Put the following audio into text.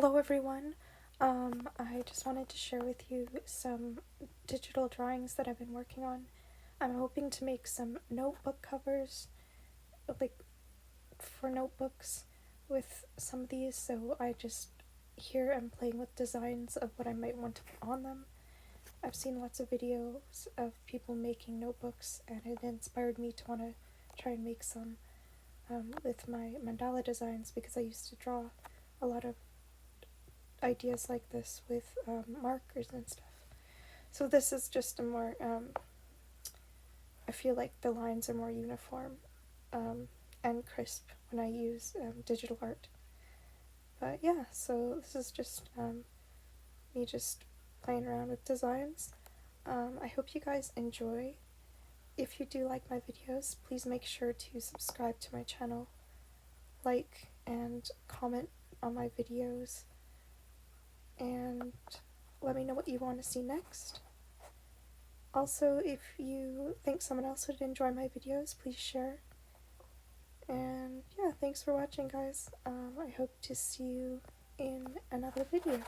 Hello everyone. I just wanted to share with you some digital drawings that I've been working on. I'm hoping to make some notebook covers, like for notebooks, with some of these, so I just here am playing with designs of what I might want to put on them. I've seen lots of videos of people making notebooks, and it inspired me to want to try and make some with my mandala designs, because I used to draw a lot of ideas like this with markers and stuff. So this is just a more, I feel like the lines are more uniform and crisp when I use digital art. But yeah, so this is just me just playing around with designs. I hope you guys enjoy. If you do like my videos, please make sure to subscribe to my channel, like and comment on my videos, and let me know what you want to see next. Also, if you think someone else would enjoy my videos, please share. And yeah, thanks for watching, guys. I hope to see you in another video.